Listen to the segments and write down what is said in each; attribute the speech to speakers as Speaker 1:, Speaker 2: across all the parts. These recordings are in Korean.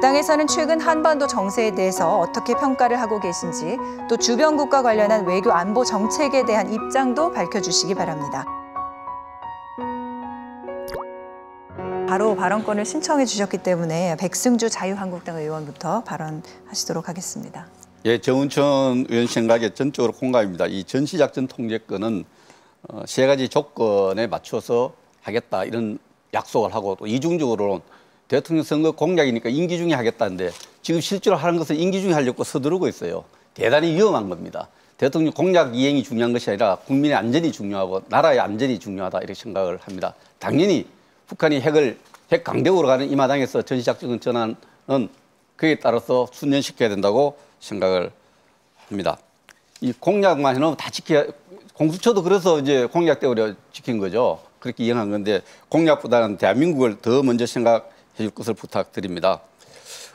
Speaker 1: 당에서는 최근 한반도 정세에 대해서 어떻게 평가를 하고 계신지, 또 주변국과 관련한 외교 안보 정책에 대한 입장도 밝혀주시기 바랍니다. 바로 발언권을 신청해 주셨기 때문에 백승주 자유한국당 의원부터 발언하시도록 하겠습니다.
Speaker 2: 예, 정운천 의원 생각에 전적으로 공감입니다. 이 전시작전 통제권은 세 가지 조건에 맞춰서 하겠다 이런 약속을 하고, 또 이중적으로는 대통령 선거 공약이니까 임기 중에 하겠다는데 지금 실제로 하는 것은 임기 중에 하려고 서두르고 있어요. 대단히 위험한 겁니다. 대통령 공약 이행이 중요한 것이 아니라 국민의 안전이 중요하고 나라의 안전이 중요하다 이렇게 생각을 합니다. 당연히 북한이 핵 강대국으로 가는 이 마당에서 전시작전 전환은 그에 따라서 순년시켜야 된다고 생각을 합니다. 이 공약만 해놓으면 다 지켜야, 공수처도 그래서 이제 공약 때문에 지킨 거죠. 그렇게 이행한 건데 공약보다는 대한민국을 더 먼저 생각해 줄 것을 부탁드립니다.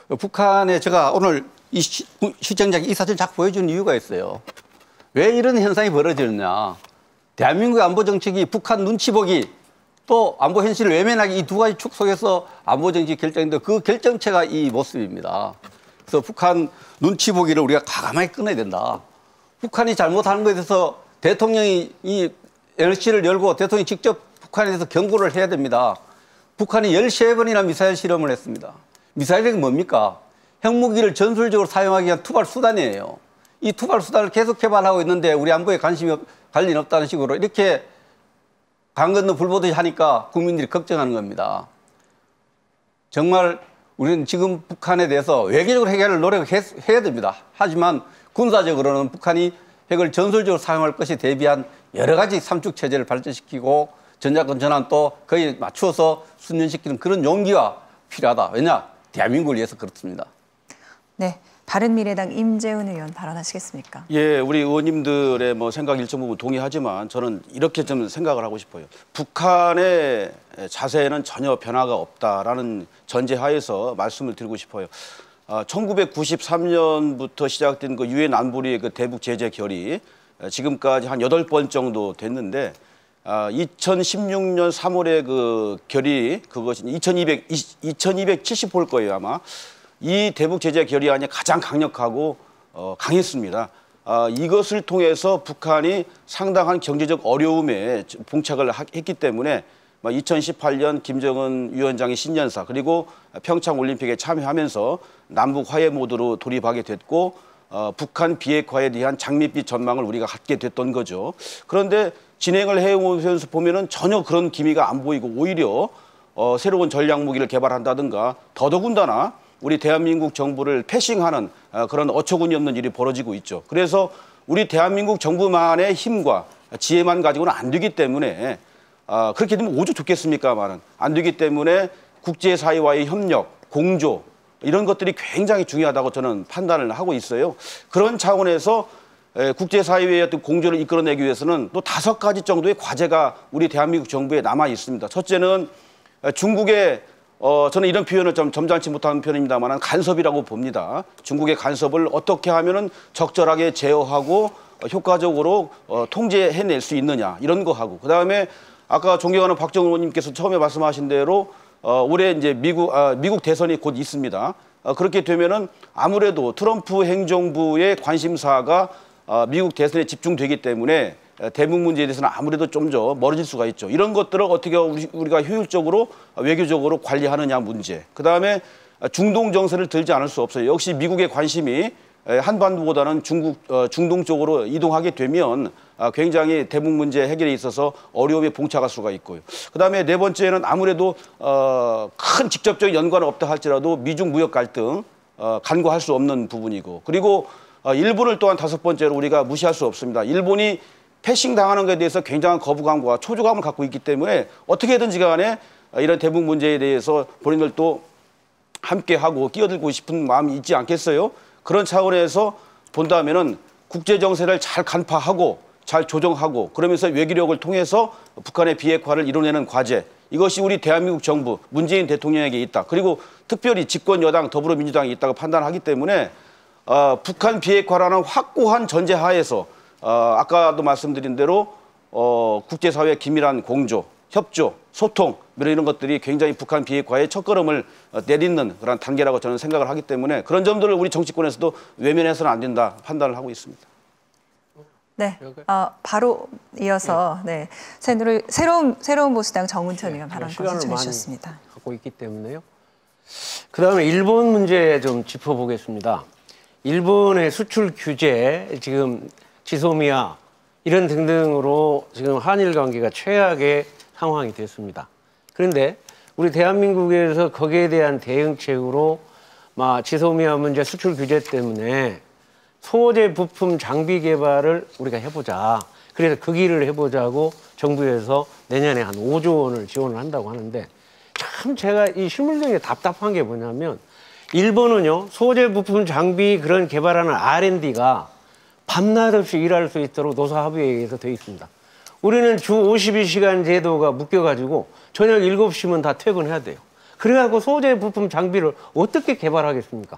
Speaker 2: 북한에 제가 오늘 이 시청자께 이 사진을 자꾸 보여주는 이유가 있어요. 왜 이런 현상이 벌어지느냐. 대한민국의 안보 정책이 북한 눈치 보기, 또 안보 현실을 외면하기, 이 두 가지 축 속에서 안보 정책이 결정인데 그 결정체가 이 모습입니다. 그래서 북한 눈치 보기를 우리가 과감하게 끊어야 된다. 북한이 잘못하는 것에 대해서 대통령이 이 NSC를 열고 대통령이 직접 북한에 대해서 경고를 해야 됩니다. 북한이 13번이나 미사일 실험을 했습니다. 미사일이 뭡니까? 핵무기를 전술적으로 사용하기 위한 투발 수단이에요. 이 투발 수단을 계속 개발하고 있는데 우리 안보에 관련이 없다는 식으로 이렇게 강 건너 불 보듯이 하니까 국민들이 걱정하는 겁니다. 정말 우리는 지금 북한에 대해서 외교적으로 해결을 노력해야 됩니다. 하지만 군사적으로는 북한이 핵을 전술적으로 사용할 것에 대비한 여러 가지 삼축 체제를 발전시키고 전략권 전환 또 거기에 맞추어서 순년시키는 그런 용기가 필요하다. 왜냐? 대한민국을 위해서 그렇습니다. 네,
Speaker 1: 바른미래당 임재훈 의원 발언하시겠습니까?
Speaker 3: 예, 우리 의원님들의 생각 일정 부분 동의하지만 저는 이렇게 좀 생각을 하고 싶어요. 북한의 자세에는 전혀 변화가 없다라는 전제하에서 말씀을 드리고 싶어요. 1993년부터 시작된 그 유엔 안보리의 그 대북 제재 결의 지금까지 한 8번 정도 됐는데 2016년 3월에 그 결의 그것이 2270호일 거예요 아마. 이 대북 제재 결의안이 가장 강력하고 강했습니다. 이것을 통해서 북한이 상당한 경제적 어려움에 봉착을 했기 때문에 2018년 김정은 위원장의 신년사 그리고 평창올림픽에 참여하면서 남북 화해 모드로 돌입하게 됐고 북한 비핵화에 대한 장밋빛 전망을 우리가 갖게 됐던 거죠. 그런데 진행을 해오면서 보면은 전혀 그런 기미가 안 보이고 오히려 새로운 전략 무기를 개발한다든가 더더군다나 우리 대한민국 정부를 패싱하는 그런 어처구니 없는 일이 벌어지고 있죠. 그래서 우리 대한민국 정부만의 힘과 지혜만 가지고는 안 되기 때문에 그렇게 되면 오죽 좋겠습니까만은 안 되기 때문에 국제사회와의 협력, 공조 이런 것들이 굉장히 중요하다고 저는 판단을 하고 있어요. 그런 차원에서 국제사회의 어떤 공조를 이끌어내기 위해서는 또 5가지 정도의 과제가 우리 대한민국 정부에 남아 있습니다. 첫째는 중국의 저는 이런 표현을 좀 점잖지 못한 표현입니다만 간섭이라고 봅니다. 중국의 간섭을 어떻게 하면은 적절하게 제어하고 효과적으로 통제해낼 수 있느냐 이런 거 하고 그다음에 아까 존경하는 박정훈 의원님께서 처음에 말씀하신 대로 올해 이제 미국 대선이 곧 있습니다. 그렇게 되면은 아무래도 트럼프 행정부의 관심사가 미국 대선에 집중되기 때문에 대북 문제에 대해서는 아무래도 좀 더 멀어질 수가 있죠. 이런 것들을 어떻게 우리가 효율적으로 외교적으로 관리하느냐 문제. 그다음에 중동 정세를 들지 않을 수 없어요. 역시 미국의 관심이 한반도보다는 중동 쪽으로 이동하게 되면 굉장히 대북 문제 해결에 있어서 어려움에 봉착할 수가 있고요. 그다음에 네 번째는 아무래도 큰 직접적인 연관은 없다 할지라도 미중 무역 갈등 간과할 수 없는 부분이고 그리고 일본을 또한 5번째로 우리가 무시할 수 없습니다. 일본이 패싱 당하는 것에 대해서 굉장한 거부감과 초조감을 갖고 있기 때문에 어떻게든지 간에 이런 대북 문제에 대해서 본인들도 함께하고 끼어들고 싶은 마음이 있지 않겠어요? 그런 차원에서 본다면은 국제 정세를 잘 간파하고 잘 조정하고 그러면서 외교력을 통해서 북한의 비핵화를 이뤄내는 과제 이것이 우리 대한민국 정부 문재인 대통령에게 있다. 그리고 특별히 집권 여당 더불어민주당이 있다고 판단하기 때문에 북한 비핵화라는 확고한 전제하에서 아까도 말씀드린 대로 국제사회의 긴밀한 공조 협조, 소통 이런 것들이 굉장히 북한 비핵화의 첫걸음을 내딛는 그런 단계라고 저는 생각을 하기 때문에 그런 점들을 우리 정치권에서도 외면해서는 안 된다 판단을 하고 있습니다.
Speaker 1: 네, 바로 이어서 네, 새로운 보수당 정운천 의원 발언까지
Speaker 4: 시간을
Speaker 1: 전해주셨습니다.
Speaker 4: 많이 갖고 있기 때문에요. 그다음에 일본 문제 좀 짚어보겠습니다. 일본의 수출 규제, 지금 지소미아 이런 등등으로 지금 한일 관계가 최악의 상황이 됐습니다. 그런데 우리 대한민국에서 거기에 대한 대응책으로 지소미아 문제 수출 규제 때문에 소재 부품 장비 개발을 우리가 해보자. 그래서 그 길을 해보자고 정부에서 내년에 한 5조 원을 지원을 한다고 하는데 참 제가 이 실물적인 답답한 게 뭐냐면 일본은요 소재 부품 장비 그런 개발하는 R&D가 밤낮 없이 일할 수 있도록 노사 합의에 의해서 되어 있습니다. 우리는 주 52시간 제도가 묶여가지고 저녁 7시면 다 퇴근해야 돼요. 그래갖고 소재 부품 장비를 어떻게 개발하겠습니까?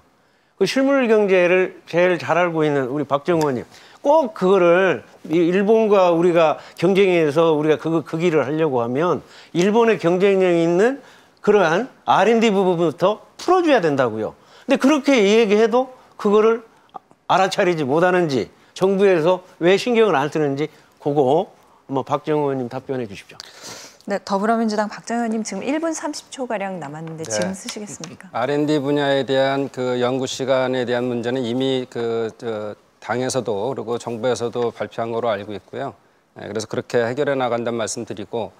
Speaker 4: 그 실물 경제를 제일 잘 알고 있는 우리 박정우 의원님 꼭 그거를 일본과 우리가 경쟁해서 우리가 그 길을 하려고 하면 일본의 경쟁력 있는 그러한 R&D 부분부터 풀어줘야 된다고요. 근데 그렇게 얘기해도 그거를 알아차리지 못하는지 정부에서 왜 신경을 안 쓰는지 그거 박정우 의원님 답변해 주십시오.
Speaker 1: 네, 더불어민주당 박정우 의원님 지금 1분 30초가량 남았는데 지금 쓰시겠습니까?
Speaker 5: R&D 분야에 대한 그 연구 시간에 대한 문제는 이미 당에서도 그리고 정부에서도 발표한 거로 알고 있고요. 그래서 그렇게 해결해 나간다는 말씀드리고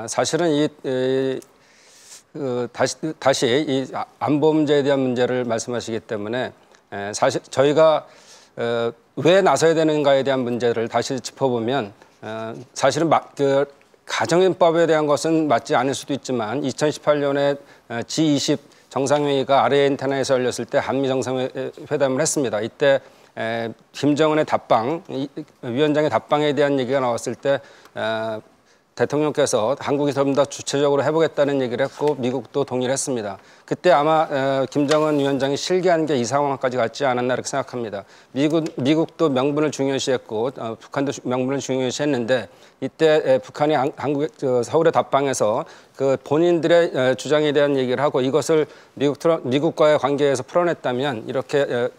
Speaker 5: 사실은 다시 이 안보 문제에 대한 문제를 말씀하시기 때문에 사실 저희가 왜 나서야 되는가에 대한 문제를 다시 짚어보면 사실은 가정인법에 대한 것은 맞지 않을 수도 있지만 2018년에 G20 정상회의가 아르헨티나에서 열렸을 때 한미 정상회담을 했습니다. 이때 김정은의 답방, 위원장의 답방에 대한 얘기가 나왔을 때 대통령께서 한국이 좀 더 주체적으로 해보겠다는 얘기를 했고 미국도 동의를 했습니다. 그때 아마 김정은 위원장이 실기한 게 이 상황까지 갔지 않았나 이렇게 생각합니다. 미국도 명분을 중요시했고 북한도 명분을 중요시했는데 이때 북한이 서울의 답방에서 그 본인들의 주장에 대한 얘기를 하고 이것을 미국과의 관계에서 풀어냈다면 이렇게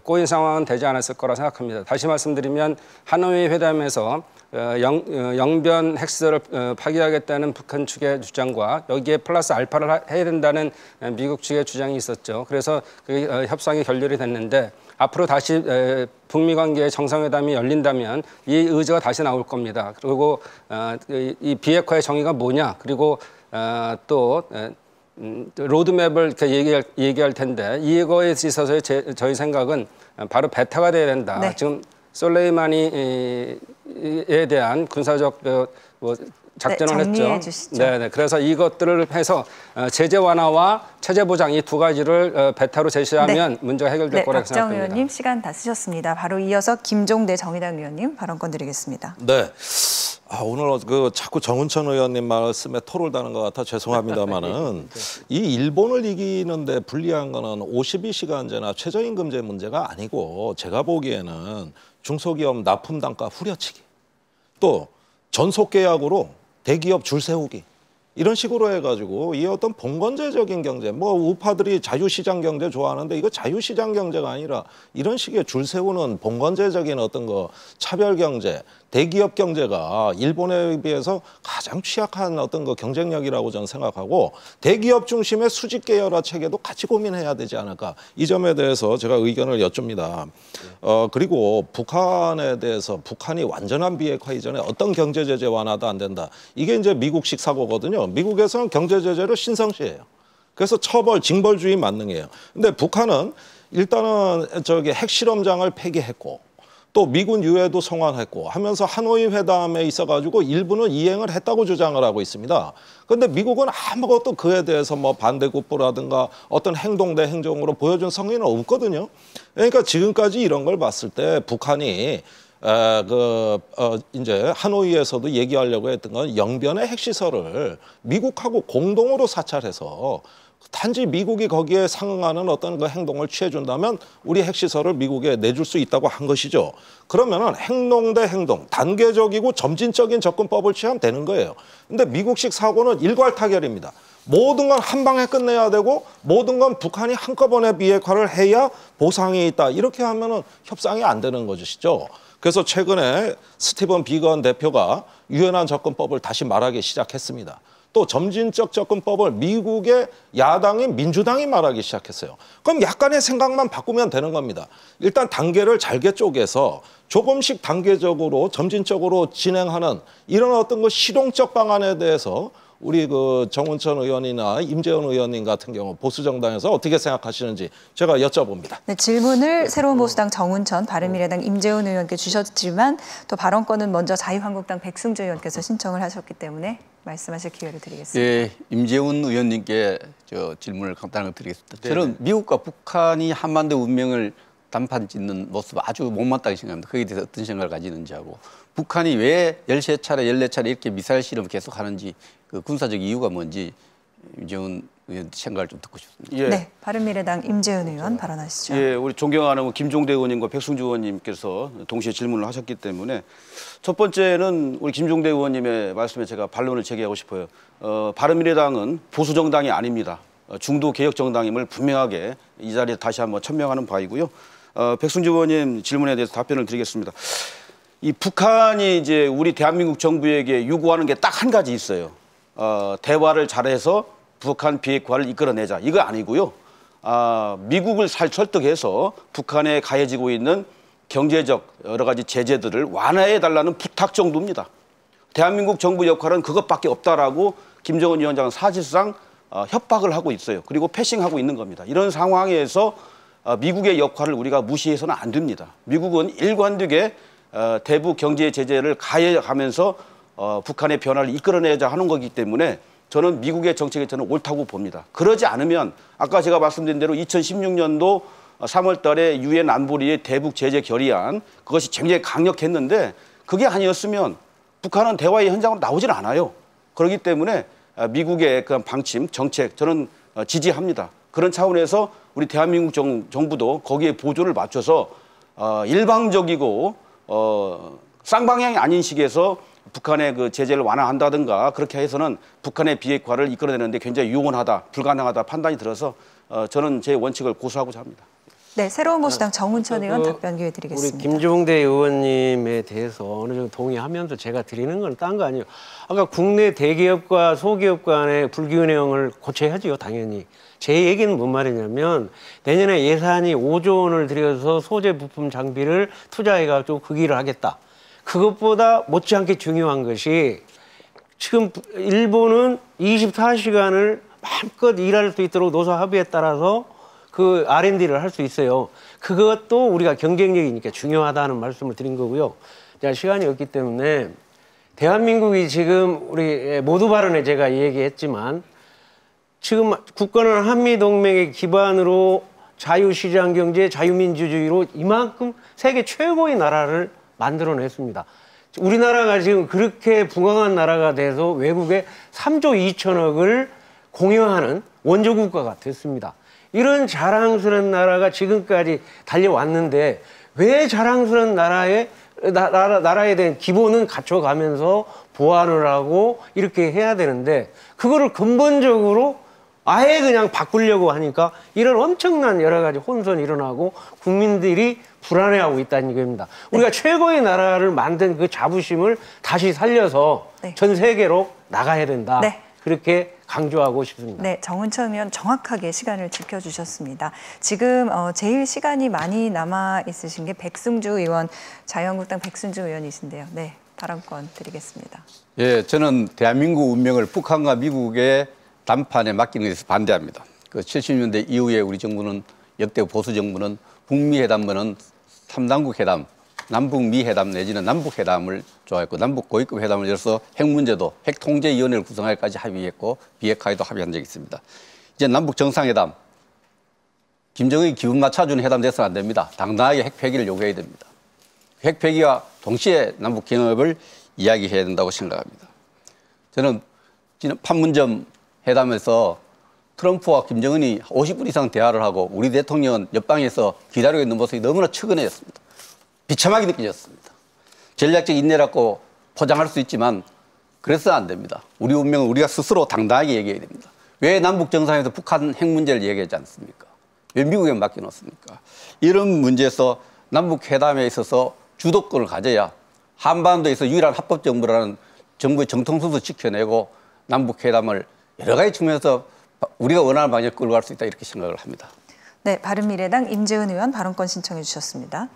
Speaker 5: 꼬인 상황은 되지 않았을 거라 생각합니다. 다시 말씀드리면 하노이 회담에서 영변 핵시설을 파기하겠다는 북한 측의 주장과 여기에 플러스 알파를 해야 된다는 미국 측의 주장이 있었죠. 그래서 그 협상이 결렬이 됐는데 앞으로 다시 북미 관계의 정상회담이 열린다면 이 의지가 다시 나올 겁니다. 그리고 이 비핵화의 정의가 뭐냐 그리고 또 로드맵을 이렇게 얘기할 텐데 이거에 있어서의 저희 생각은 바로 베타가 돼야 된다.
Speaker 1: 네.
Speaker 5: 지금 솔레이마니에 대한 군사적 작전을
Speaker 1: 정리해
Speaker 5: 했죠.
Speaker 1: 주시죠.
Speaker 5: 네네. 그래서 이것들을 해서 제재 완화와 체제 보장 이 두 가지를 베타로 제시하면 문제가 해결될 거라고
Speaker 1: 박정우
Speaker 5: 생각합니다.
Speaker 1: 의원님 시간 다 쓰셨습니다. 바로 이어서 김종대 정의당 의원님 발언권 드리겠습니다.
Speaker 6: 네. 오늘 자꾸 정운천 의원님 말씀에 토를 다는 것 같아 죄송합니다만은 이 일본을 이기는데 불리한 거는 52시간제나 최저임금제 문제가 아니고 제가 보기에는 중소기업 납품 단가 후려치기 또 전속 계약으로 대기업 줄 세우기 이런 식으로 해가지고 이 어떤 봉건제적인 경제 우파들이 자유시장 경제 좋아하는데 이거 자유시장 경제가 아니라 이런 식의 줄 세우는 봉건제적인 어떤 차별 경제 대기업 경제가 일본에 비해서 가장 취약한 어떤 경쟁력이라고 저는 생각하고 대기업 중심의 수직 계열화 체계도 같이 고민해야 되지 않을까 이 점에 대해서 제가 의견을 여쭙니다. 그리고 북한에 대해서 북한이 완전한 비핵화 이전에 어떤 경제 제재 완화도 안 된다. 이게 이제 미국식 사고거든요. 미국에서는 경제 제재를 신성시해요. 그래서 처벌, 징벌주의 만능이에요. 근데 북한은 일단은 핵실험장을 폐기했고 또 미군 유해도 송환했고 하면서 하노이 회담에 있어가지고 일부는 이행을 했다고 주장을 하고 있습니다. 그런데 미국은 아무것도 그에 대해서 반대급부라든가 어떤 행동 대 행동으로 보여준 성의는 없거든요. 그러니까 지금까지 이런 걸 봤을 때 북한이 이제 하노이에서도 얘기하려고 했던 건 영변의 핵시설을 미국하고 공동으로 사찰해서 단지 미국이 거기에 상응하는 어떤 그 행동을 취해준다면 우리 핵시설을 미국에 내줄 수 있다고 한 것이죠. 그러면은 행동 대 행동, 단계적이고 점진적인 접근법을 취하면 되는 거예요. 근데 미국식 사고는 일괄타결입니다. 모든 건 한 방에 끝내야 되고 모든 건 북한이 한꺼번에 비핵화를 해야 보상이 있다. 이렇게 하면은 협상이 안 되는 것이죠. 그래서 최근에 스티븐 비건 대표가 유연한 접근법을 다시 말하기 시작했습니다. 또 점진적 접근법을 미국의 야당인 민주당이 말하기 시작했어요. 그럼 약간의 생각만 바꾸면 되는 겁니다. 일단 단계를 잘게 쪼개서 조금씩 단계적으로 점진적으로 진행하는 이런 어떤 그 실용적 방안에 대해서 우리 그 정운천 의원이나 임재원 의원님 같은 경우 보수 정당에서 어떻게 생각하시는지 제가 여쭤봅니다.
Speaker 1: 네, 질문을 새로운 보수당 정운천, 바른미래당 임재원 의원께 주셨지만 또 발언권은 먼저 자유한국당 백승주 의원께서 신청을 하셨기 때문에 말씀하실 기회를 드리겠습니다.
Speaker 2: 예, 임재훈 의원님께 저 질문을 간단하게 드리겠습니다. 저는 미국과 북한이 한반도 운명을 단판 짓는 모습 아주 못마땅하게 생각합니다. 거기에 대해서 어떤 생각을 가지는지 하고 북한이 왜 13차례, 14차례 이렇게 미사일 실험을 계속 하는지 그 군사적 이유가 뭔지 임재훈 의원 생각을 좀 듣고 싶습니다.
Speaker 3: 예.
Speaker 1: 네, 바른미래당 임재훈 의원 발언하시죠.
Speaker 3: 예, 우리 존경하는 김종대 의원님과 백승주 의원님께서 동시에 질문을 하셨기 때문에 첫 번째는 우리 김종대 의원님의 말씀에 제가 반론을 제기하고 싶어요. 바른미래당은 보수 정당이 아닙니다. 중도 개혁 정당임을 분명하게 이 자리에 다시 한번 천명하는 바이고요. 백승주 의원님 질문에 대해서 답변을 드리겠습니다. 이 북한이 이제 우리 대한민국 정부에게 요구하는 게 딱 한 가지 있어요. 대화를 잘해서 북한 비핵화를 이끌어내자. 이거 아니고요. 미국을 설득해서 북한에 가해지고 있는 경제적 여러 가지 제재들을 완화해달라는 부탁 정도입니다. 대한민국 정부 역할은 그것밖에 없다라고 김정은 위원장은 사실상 협박을 하고 있어요. 그리고 패싱하고 있는 겁니다. 이런 상황에서 미국의 역할을 우리가 무시해서는 안 됩니다. 미국은 일관되게 대북 경제 제재를 가해가면서 북한의 변화를 이끌어내자 하는 거기 때문에 저는 미국의 정책이 저는 옳다고 봅니다. 그러지 않으면 아까 제가 말씀드린 대로 2016년도 3월 달에 유엔 안보리의 대북 제재 결의안 그것이 굉장히 강력했는데 그게 아니었으면 북한은 대화의 현장으로 나오질 않아요. 그렇기 때문에 미국의 그 방침, 정책 저는 지지합니다. 그런 차원에서 우리 대한민국 정부도 거기에 보조를 맞춰서 일방적이고 쌍방향이 아닌 식에서 북한의 그 제재를 완화한다든가 그렇게 해서는 북한의 비핵화를 이끌어내는데 굉장히 유용하다, 불가능하다 판단이 들어서 저는 제 원칙을 고수하고자 합니다.
Speaker 1: 네, 새로운 보수당 정운천 의원 답변 기회 드리겠습니다.
Speaker 4: 우리 김종대 의원님에 대해서 어느 정도 동의하면서 제가 드리는 건 딴 거 아니에요. 아까 국내 대기업과 소기업 간의 불균형을 고쳐야지요, 당연히. 제 얘기는 뭔 말이냐면 내년에 예산이 5조 원을 들여서 소재 부품 장비를 투자해가지고 그 길을 하겠다. 그것보다 못지않게 중요한 것이 지금 일본은 24시간을 마음껏 일할 수 있도록 노사 합의에 따라서 그 R&D를 할 수 있어요. 그것도 우리가 경쟁력이니까 중요하다는 말씀을 드린 거고요. 자, 시간이 없기 때문에 대한민국이 지금 우리 모두 발언에 제가 얘기했지만 지금 국가는 한미동맹의 기반으로 자유시장 경제, 자유민주주의로 이만큼 세계 최고의 나라를 만들어냈습니다. 우리나라가 지금 그렇게 붕황한 나라가 돼서 외국에 3조 2천억을 공여하는 원조국가가 됐습니다. 이런 자랑스러운 나라가 지금까지 달려왔는데 왜 자랑스러운 나라에 대한 기본은 갖춰가면서 보완을 하고 이렇게 해야 되는데 그거를 근본적으로 아예 그냥 바꾸려고 하니까 이런 엄청난 여러 가지 혼선이 일어나고 국민들이 불안해하고 있다는 겁니다. 우리가 최고의 나라를 만든 그 자부심을 다시 살려서 전 세계로 나가야 된다. 그렇게 강조하고 싶습니다.
Speaker 1: 네, 정운천 의원 정확하게 시간을 지켜주셨습니다. 지금 제일 시간이 많이 남아 있으신 게 백승주 의원, 자유한국당 백승주 의원이신데요. 네, 발언권 드리겠습니다.
Speaker 2: 예, 저는 대한민국 운명을 북한과 미국의 단판에 맡기는 것에 반대합니다. 그 70년대 이후에 우리 정부는 역대 보수 정부는 북미 회담보다는 3당국 회담, 남북미 회담 내지는 남북 회담을 좋아했고 남북 고위급 회담을 열어서 핵 문제도 핵 통제위원회를 구성할까지 합의했고 비핵화에도 합의한 적이 있습니다. 이제 남북 정상회담, 김정은이 기분 맞춰주는 회담 돼서는 안 됩니다. 당당하게 핵 폐기를 요구해야 됩니다. 핵 폐기와 동시에 남북 경협을 이야기해야 된다고 생각합니다. 저는 판문점 회담에서 트럼프와 김정은이 50분 이상 대화를 하고 우리 대통령은 옆방에서 기다리고 있는 모습이 너무나 측은해졌습니다. 비참하게 느껴졌습니다. 전략적 인내라고 포장할 수 있지만 그래서는 안 됩니다. 우리 운명은 우리가 스스로 당당하게 얘기해야 됩니다. 왜 남북 정상에서 북한 핵 문제를 얘기하지 않습니까? 왜 미국에 맡겨놓습니까? 이런 문제에서 남북 회담에 있어서 주도권을 가져야 한반도에서 유일한 합법 정부라는 정부의 정통수도 지켜내고 남북 회담을 여러 가지 측면에서 우리가 원하는 방향으로 끌고 갈 수 있다 이렇게 생각을 합니다.
Speaker 1: 네, 바른미래당 임재은 의원 발언권 신청해 주셨습니다.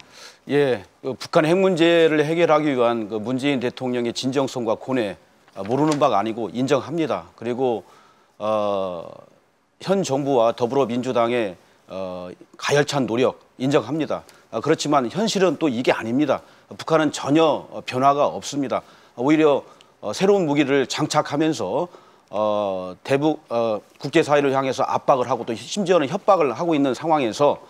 Speaker 3: 예, 북한 핵 문제를 해결하기 위한 문재인 대통령의 진정성과 고뇌 모르는 바가 아니고 인정합니다. 그리고 현 정부와 더불어민주당의 가열찬 노력 인정합니다. 그렇지만 현실은 또 이게 아닙니다. 북한은 전혀 변화가 없습니다. 오히려 새로운 무기를 장착하면서 대북 국제사회를 향해서 압박을 하고 또 심지어는 협박을 하고 있는 상황에서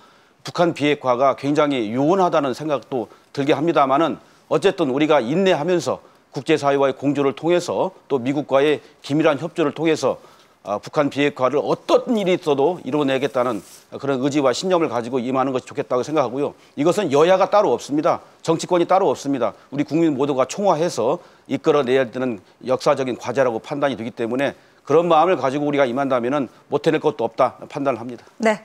Speaker 3: 북한 비핵화가 굉장히 요원하다는 생각도 들게 합니다만은 어쨌든 우리가 인내하면서 국제사회와의 공조를 통해서 또 미국과의 긴밀한 협조를 통해서 북한 비핵화를 어떤 일이 있어도 이뤄내겠다는 그런 의지와 신념을 가지고 임하는 것이 좋겠다고 생각하고요. 이것은 여야가 따로 없습니다. 정치권이 따로 없습니다. 우리 국민 모두가 총화해서 이끌어내야 되는 역사적인 과제라고 판단이 되기 때문에 그런 마음을 가지고 우리가 임한다면은 못해낼 것도 없다 판단을 합니다.
Speaker 1: 네.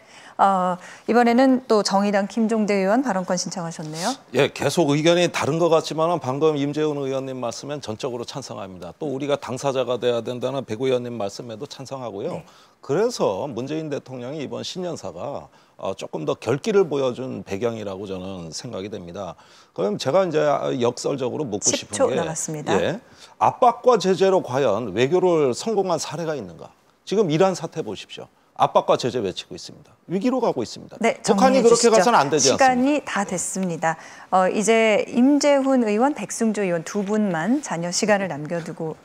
Speaker 1: 이번에는 또 정의당 김종대 의원 발언권 신청하셨네요.
Speaker 6: 예, 계속 의견이 다른 것 같지만 방금 임재훈 의원님 말씀엔 전적으로 찬성합니다. 또 우리가 당사자가 돼야 된다는 백 의원님 말씀에도 찬성하고요.
Speaker 1: 네.
Speaker 6: 그래서 문재인 대통령이 이번 신년사가 조금 더 결기를 보여준 배경이라고 저는 생각이 됩니다. 그럼 제가 이제 역설적으로 묻고
Speaker 1: 10초
Speaker 6: 싶은 게
Speaker 1: 남았습니다.
Speaker 6: 예, 압박과 제재로 과연 외교를 성공한 사례가 있는가? 지금 이란 사태 보십시오. 압박과 제재 외치고 있습니다. 위기로 가고 있습니다.
Speaker 1: 네,
Speaker 6: 북한이 그렇게
Speaker 1: 주시죠.
Speaker 6: 가서는 안 되지 않습니까?
Speaker 1: 시간이 다 됐습니다. 이제 임재훈 의원, 백승주 의원 두 분만 잔여 시간을 남겨두고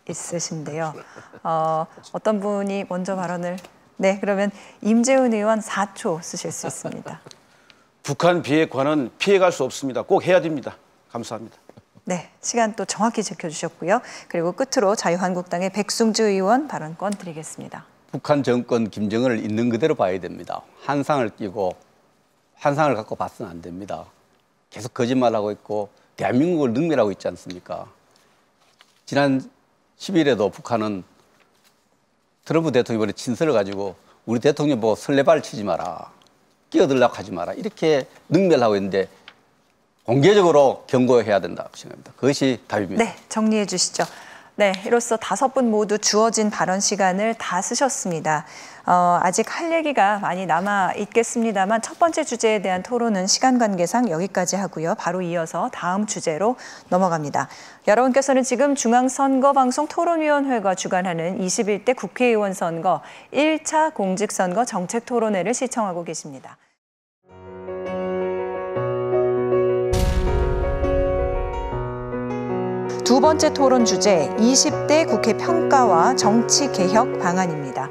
Speaker 1: 있으신데요. 어떤 분이 먼저 발언을... 네, 그러면 임재훈 의원 4초 쓰실 수 있습니다.
Speaker 3: 북한 비핵화는 피해갈 수 없습니다. 꼭 해야 됩니다. 감사합니다.
Speaker 1: 네, 시간 또 정확히 지켜주셨고요. 그리고 끝으로 자유한국당의 백승주 의원 발언권 드리겠습니다.
Speaker 2: 북한 정권 김정은을 있는 그대로 봐야 됩니다. 환상을 끼고 환상을 갖고 봐서는 안 됩니다. 계속 거짓말하고 있고 대한민국을 능멸하고 있지 않습니까? 지난 10일에도 북한은 트럼프 대통령이 친서를 가지고 우리 대통령 보고 설레발 치지 마라, 끼어들려고 하지 마라 이렇게 능멸하고 있는데 공개적으로 경고해야 된다고 생각합니다. 그것이 답입니다.
Speaker 1: 네, 정리해 주시죠. 네, 이로써 5분 모두 주어진 발언 시간을 다 쓰셨습니다. 아직 할 얘기가 많이 남아 있겠습니다만 첫 번째 주제에 대한 토론은 시간 관계상 여기까지 하고요. 바로 이어서 다음 주제로 넘어갑니다. 여러분께서는 지금 중앙선거방송 토론위원회가 주관하는 21대 국회의원 선거 1차 공직선거 정책토론회를 시청하고 계십니다. 두 번째 토론 주제 20대 국회 평가와 정치 개혁 방안입니다.